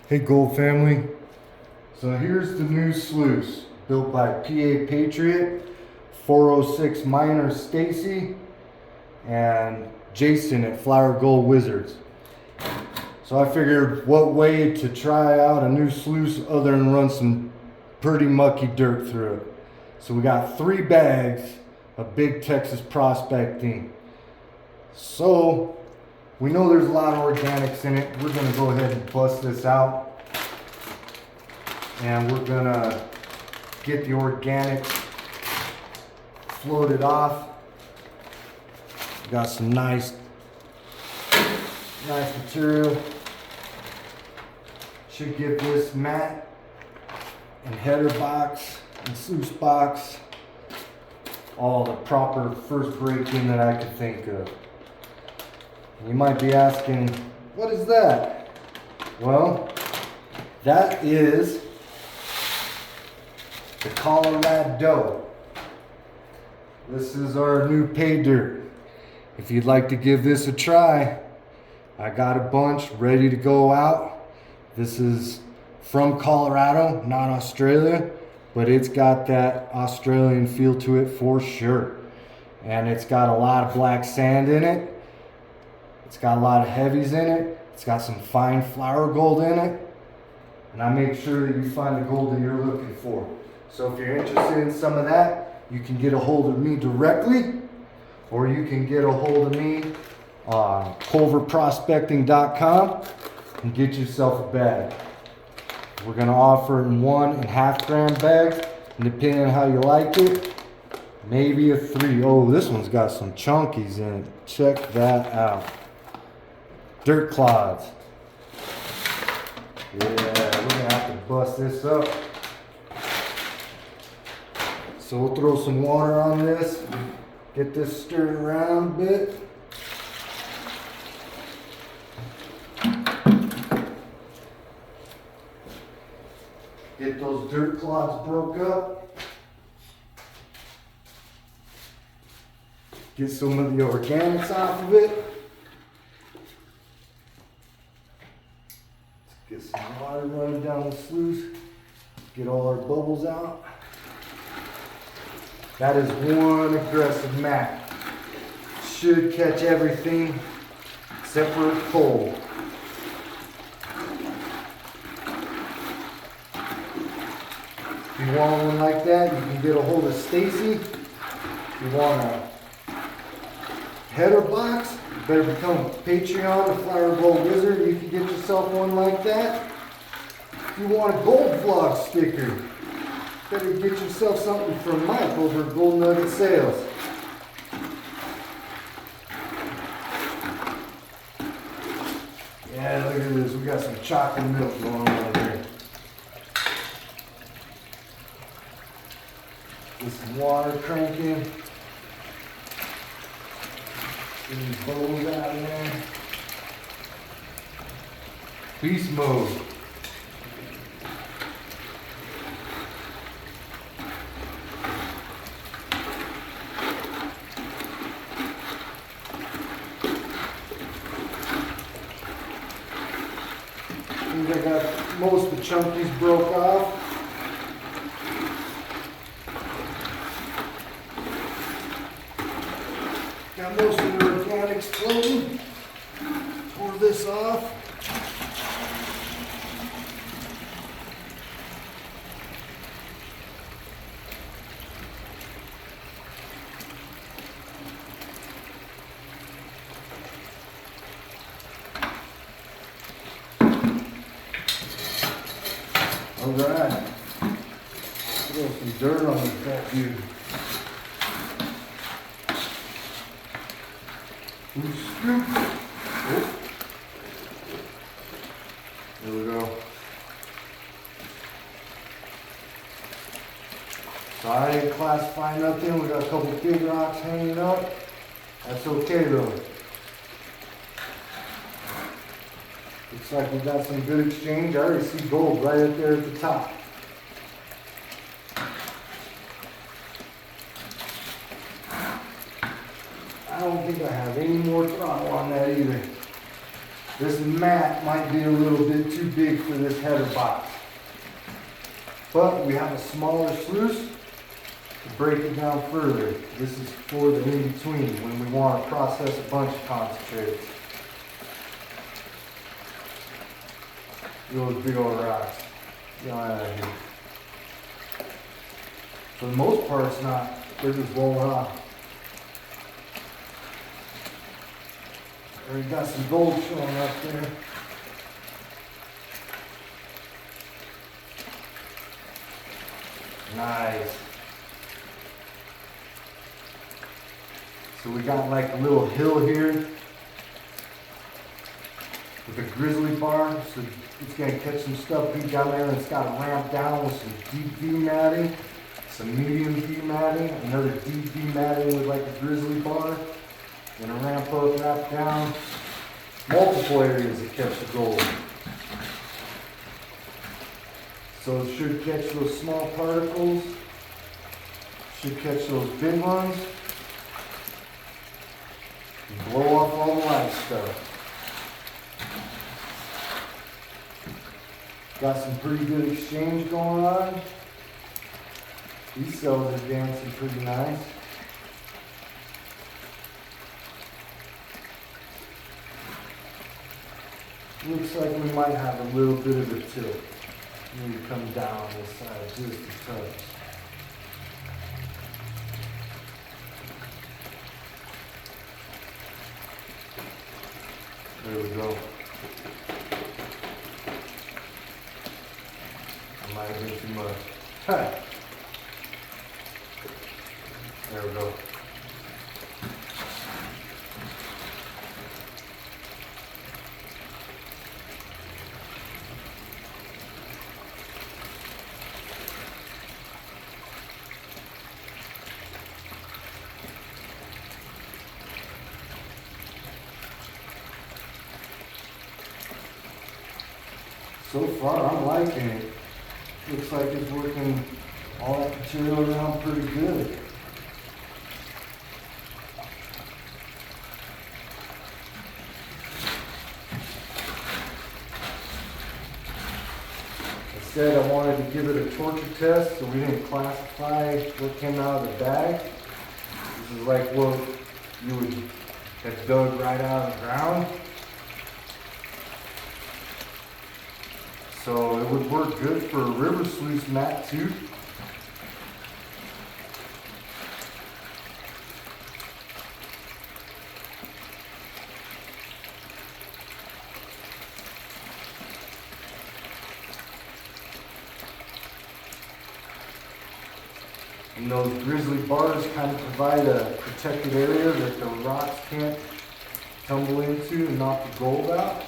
Hey Gold family, so here's the new sluice built by PA Patriot, 406 Miner Stacy, and Jason at Flower Gold Wizards. So I figured what way to try out a new sluice other than run some pretty mucky dirt through it. So we got 3 bags of big Texas prospecting. So we know there's a lot of organics in it. We're gonna go ahead and bust this out. And we're gonna get the organics floated off. Got some nice material. Should give this mat and header box and sluice box all the proper first break-in that I could think of. You might be asking, what is that? Well, that is the Colorado. This is our new pay dirt. If you'd like to give this a try, I got a bunch ready to go out. This is from Colorado, not Australia, but it's got that Australian feel to it for sure. And it's got a lot of black sand in it. It's got a lot of heavies in it. It's got some fine flower gold in it. And I make sure that you find the gold that you're looking for. So if you're interested in some of that, you can get a hold of me directly, or you can get a hold of me on culverprospecting.com and get yourself a bag. We're gonna offer it in 1 and 1/2 gram bags, and depending on how you like it, maybe a 3. Oh, this one's got some chunkies in it. Check that out. Dirt clods. Yeah, we're gonna have to bust this up. So we'll throw some water on this, get this stirred around a bit. Get those dirt clods broke up. Get some of the organics off of it. Get some water running down the sluice. Get all our bubbles out. That is one aggressive mat. Should catch everything except for cold. If you want one like that, you can get a hold of Stacy. If you want a header box, you better become a Patreon, a Flower Gold Wizard. You can get yourself one like that. If you want a gold vlog sticker, better get yourself something from Mike over at Gold Nugget Sales. Yeah, look at this. We got some chocolate milk going on here. Get some water cranking. Get these bubbles out of there. Beast mode. I got most of the chunkies broke off. Got most of the organics floating. Pour this off. All right, throw some dirt on this fat dude. Scoop. Oh. There we go. So I didn't classify nothing. We got a couple big rocks hanging up. That's okay though. Looks like we got some good exchange. I already see gold right up there at the top. I don't think I have any more throttle on that either. This mat might be a little bit too big for this header box. But we have a smaller sluice to break it down further. This is for the in-between when we want to process a bunch of concentrates. Those big old rocks. Get out of here. For the most part, it's not. They're just rolling off. We got some gold showing up there. Nice. So we got like a little hill here with a grizzly bar. So it's gonna catch some stuff deep down there, and it's got a ramp down with some deep V matting, some medium V matting, another deep V matting with like a grizzly bar. Gonna ramp up, wrap down, multiple areas that catch the gold. So it should catch those small particles, should catch those big ones, and blow off all the light stuff. Got some pretty good exchange going on. These cells are dancing pretty nice. Looks like we might have a little bit of a tilt. Need to come down this side just a touch. There we go. I might have been too much. There we go. So far, I'm liking it. Looks like it's working all that material around pretty good. I said I wanted to give it a torture test, so we didn't classify what came out of the bag. This is like what you would have dug right out of the ground. So it would work good for a river sluice mat too. And those grizzly bars kind of provide a protected area that the rocks can't tumble into and knock the gold out.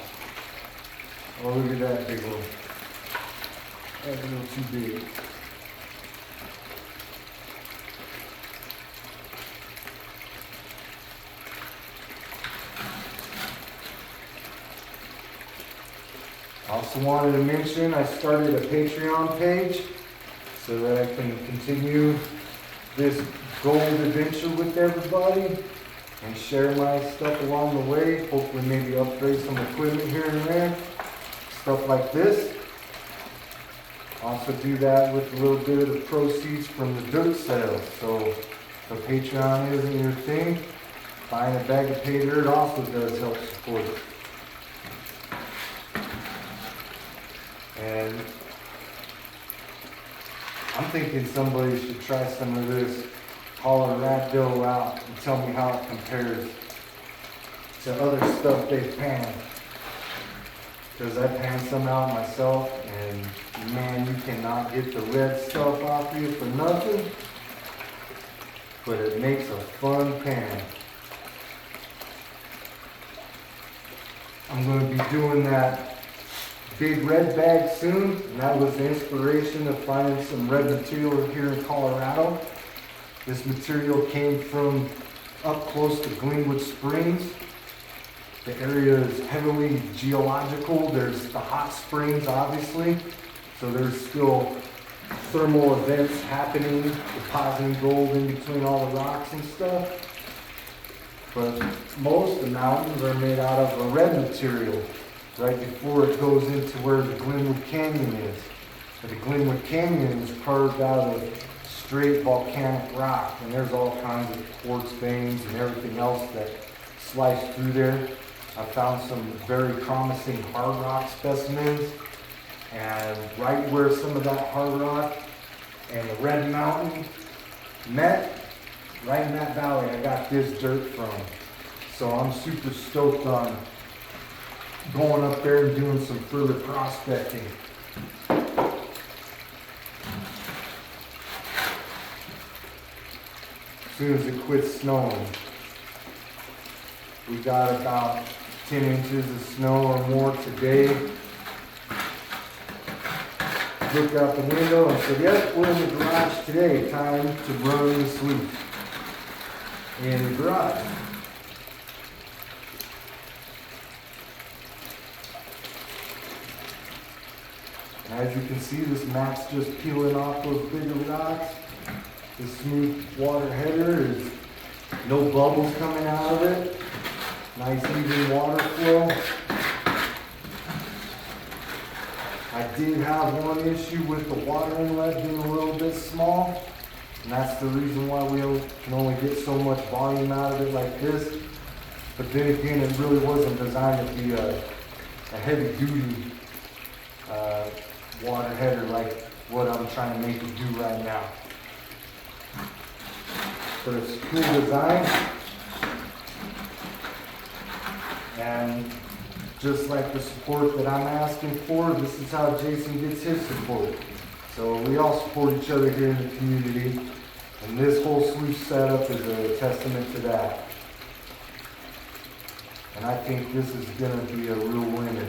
Oh, look at that big one. That's a little too big. Also wanted to mention I started a Patreon page so that I can continue this gold adventure with everybody and share my stuff along the way. Hopefully maybe upgrade some equipment here and there. Stuff like this. Also do that with a little bit of the proceeds from the dirt sales. So if the Patreon isn't your thing, buying a bag of pay dirt also does help support it. And I'm thinking somebody should try some of this Colorado out and tell me how it compares to other stuff they've panned. Because I panned some out myself, and man, you cannot get the red stuff off you for nothing, but it makes a fun pan. I'm going to be doing that big red bag soon, and that was the inspiration of finding some red material here in Colorado. This material came from up close to Glenwood Springs. The area is heavily geological. There's the hot springs, obviously. So there's still thermal events happening, depositing gold in between all the rocks and stuff. But most of the mountains are made out of a red material. right before it goes into where the Glenwood Canyon is. But the Glenwood Canyon is carved out of straight volcanic rock, and there's all kinds of quartz veins and everything else that slice through there. I found some very promising hard rock specimens, and right where some of that hard rock and the Red Mountain met, right in that valley, I got this dirt from. So I'm super stoked on going up there and doing some further prospecting. As soon as it quits snowing. We got about 10 inches of snow or more today. Looked out the window and said, yep, we're in the garage today. Time to run the sluice in the garage. And as you can see, this mat's just peeling off those bigger rocks. The smooth water header is no bubbles coming out of it. Nice even water flow. I did have one issue with the water inlet being a little bit small, and that's the reason why we can only get so much volume out of it like this. But then again, it really wasn't designed to be a heavy duty water header like what I'm trying to make it do right now. But it's a cool design, and just like the support that I'm asking for, this is how Jason gets his support. So we all support each other here in the community, and this whole sluice setup is a testament to that. And I think this is going to be a real winner.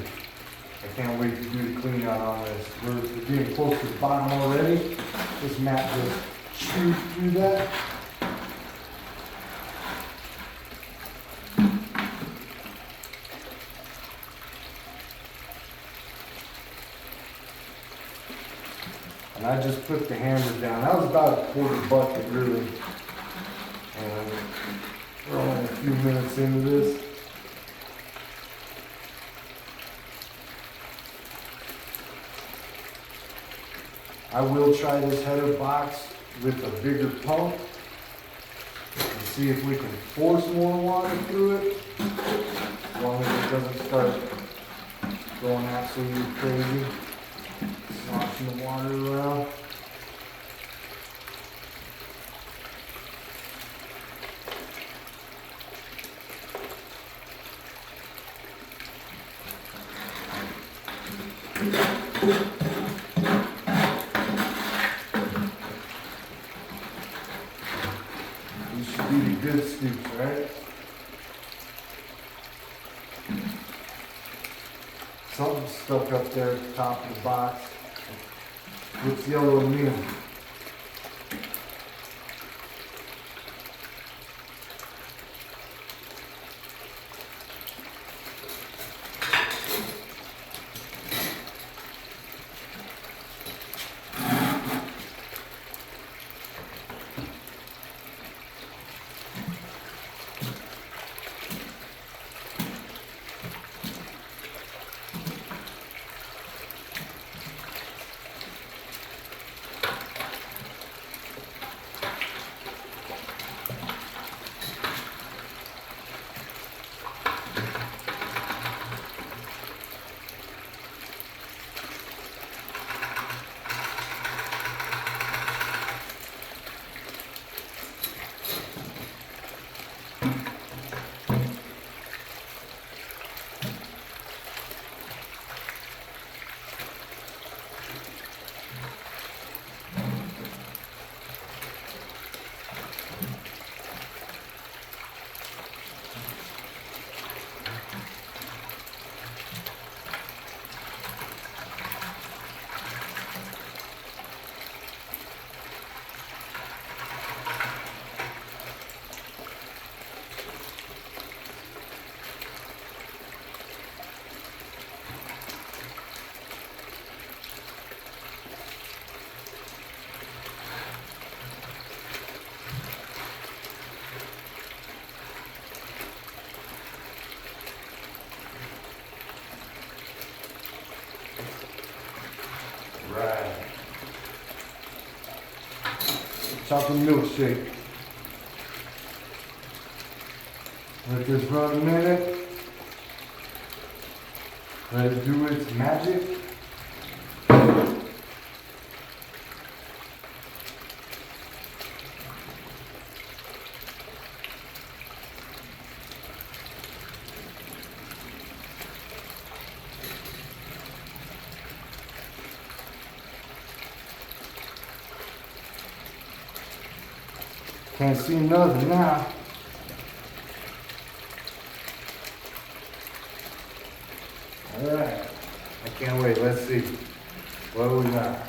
I can't wait to do the clean out on this. We're getting close to the bottom already. This mat just chewed through that. And I just put the hammer down. That was about a quarter bucket really. And we're only a few minutes into this. I will try this header box with a bigger pump and see if we can force more water through it, as long as it doesn't start going absolutely crazy, sloshing the water around. These should be the good scoops, right? Something stuck up there at the top of the box. Looks yellow to me. Right. Chocolate milkshake. Let this run a minute. Let it do its magic. Can't see nothing now. Alright. I can't wait. Let's see. What do we got?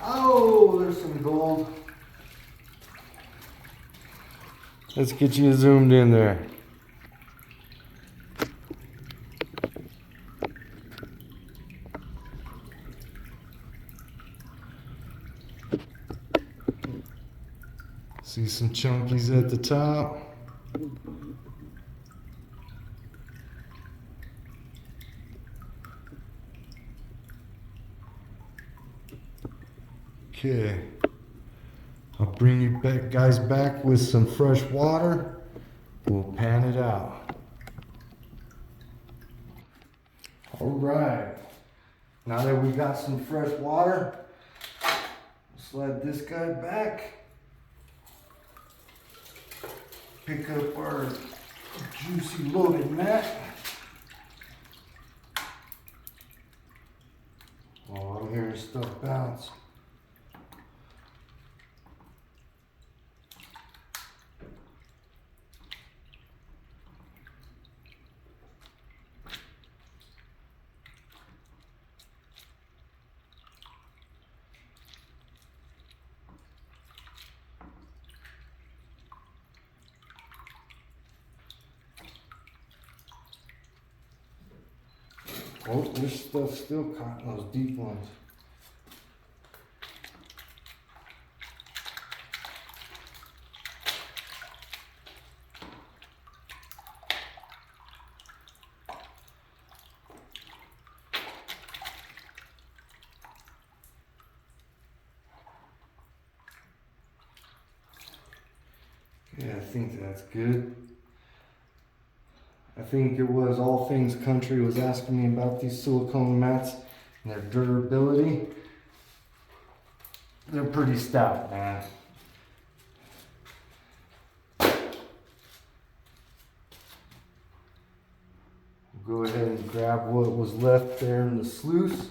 Oh, there's some gold. Let's get you zoomed in there. See some chunkies at the top. Okay. I'll bring you guys back with some fresh water. We'll pan it out. All right. Now that we got some fresh water, slide this guy back. Pick up our juicy loaded mat. Oh, I'm hearing stuff bounce. Oh, this stuff's still caught in those deep ones. Yeah, I think that's good. I think it was All Things Country was asking me about these silicone mats and their durability. They're pretty stout, man. We'll go ahead and grab what was left there in the sluice.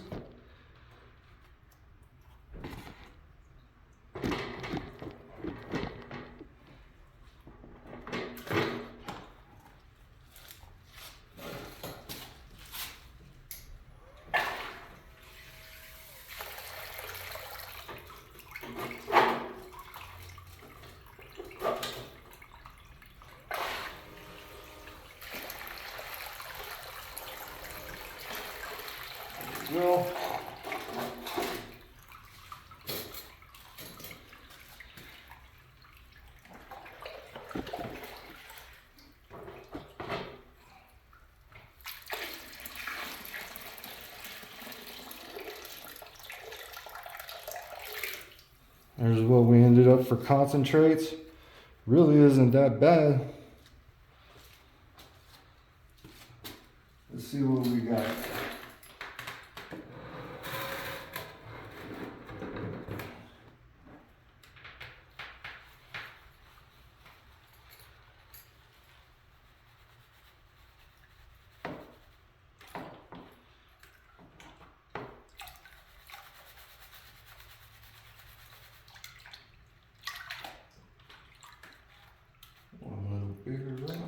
Well, there's what we ended up for concentrates. Really isn't that bad. Let's see what we got. One little bigger rock.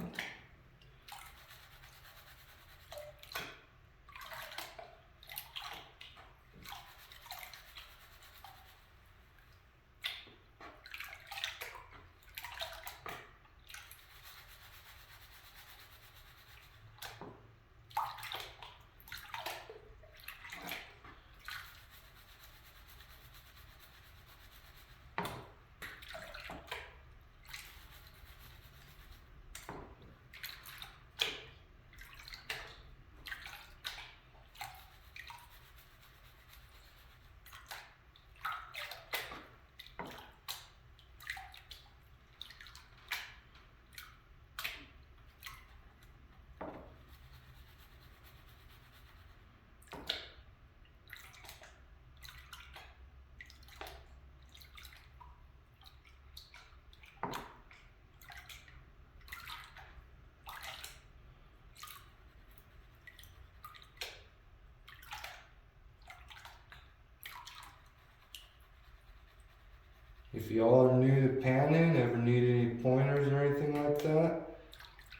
If y'all are new to panning, ever need any pointers or anything like that,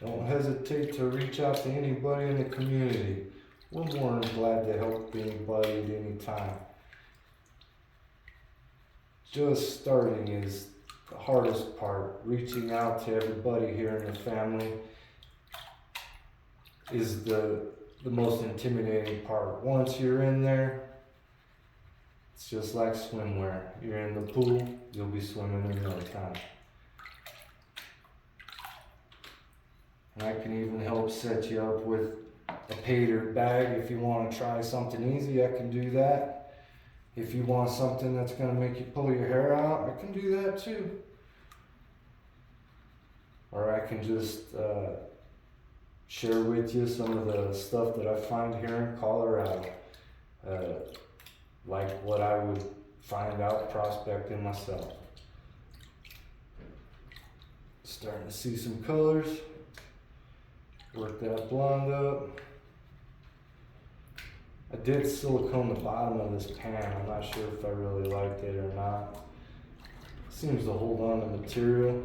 don't hesitate to reach out to anybody in the community. We're more than glad to help anybody at any time. Just starting is the hardest part. Reaching out to everybody here in the family is the most intimidating part. Once you're in there, it's just like swimwear. You're in the pool, you'll be swimming in no time. And I can even help set you up with a paydirt bag if you want to try something easy. I can do that. If you want something that's going to make you pull your hair out, I can do that too. Or I can just share with you some of the stuff that I find here in Colorado. Like what I would find out prospecting myself. Starting to see some colors. Work that blonde up. I did silicone the bottom of this pan. I'm not sure if I really liked it or not. Seems to hold on to material.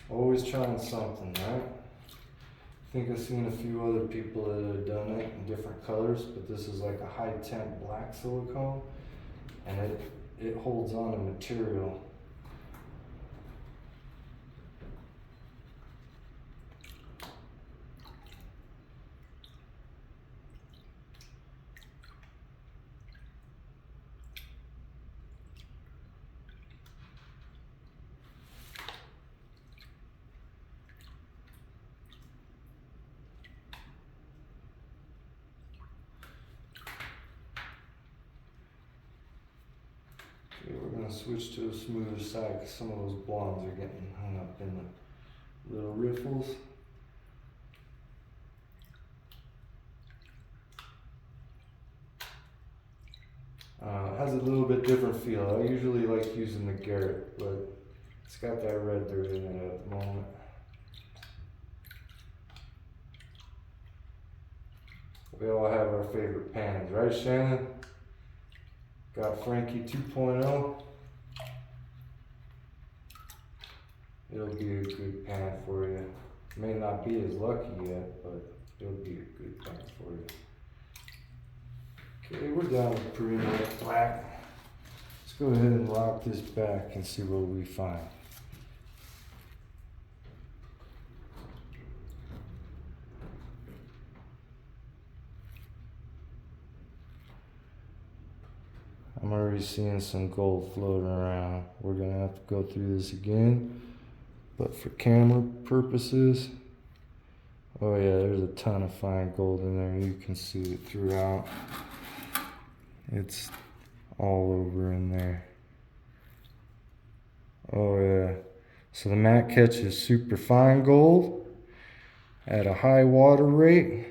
Always trying something, right? I think I've seen a few other people that have done it in different colors, but this is like a high temp black silicone, and it holds on to material. Okay, we're going to switch to a smoother side because some of those blondes are getting hung up in the little riffles. It has a little bit different feel. I usually like using the Garrett, but it's got that red dirt in it at the moment. We all have our favorite pans, right, Shannon? Got Frankie 2.0. It'll be a good pan for you. May not be as lucky yet, but it'll be a good pan for you. Okay, we're down with pretty much black. Let's go ahead and rock this back and see what we find. I'm already seeing some gold floating around. We're gonna have to go through this again, but for camera purposes, oh yeah, there's a ton of fine gold in there. You can see it throughout. It's all over in there. Oh yeah. So the mat catches super fine gold at a high water rate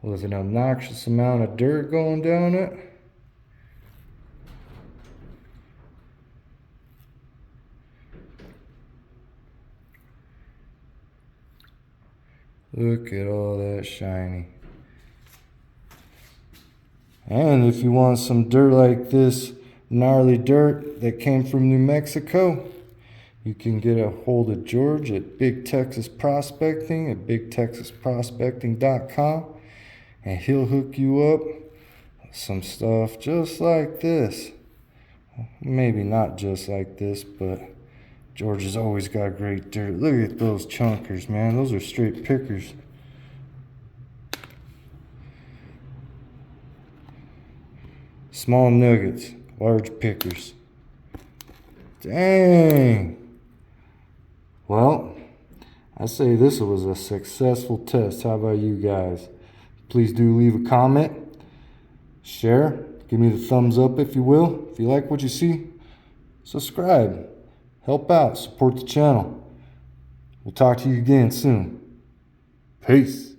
with an obnoxious amount of dirt going down it. Look at all that shiny. And if you want some dirt like this, gnarly dirt that came from New Mexico, you can get a hold of George at Big Texas Prospecting at bigtexasprospecting.com, and he'll hook you up with some stuff just like this. Maybe not just like this, but George has always got great dirt. Look at those chunkers, man. Those are straight pickers. Small nuggets, large pickers. Dang. Well, I say this was a successful test. How about you guys? Please do leave a comment, share, give me the thumbs up if you will. If you like what you see, subscribe, help out, support the channel. We'll talk to you again soon. Peace.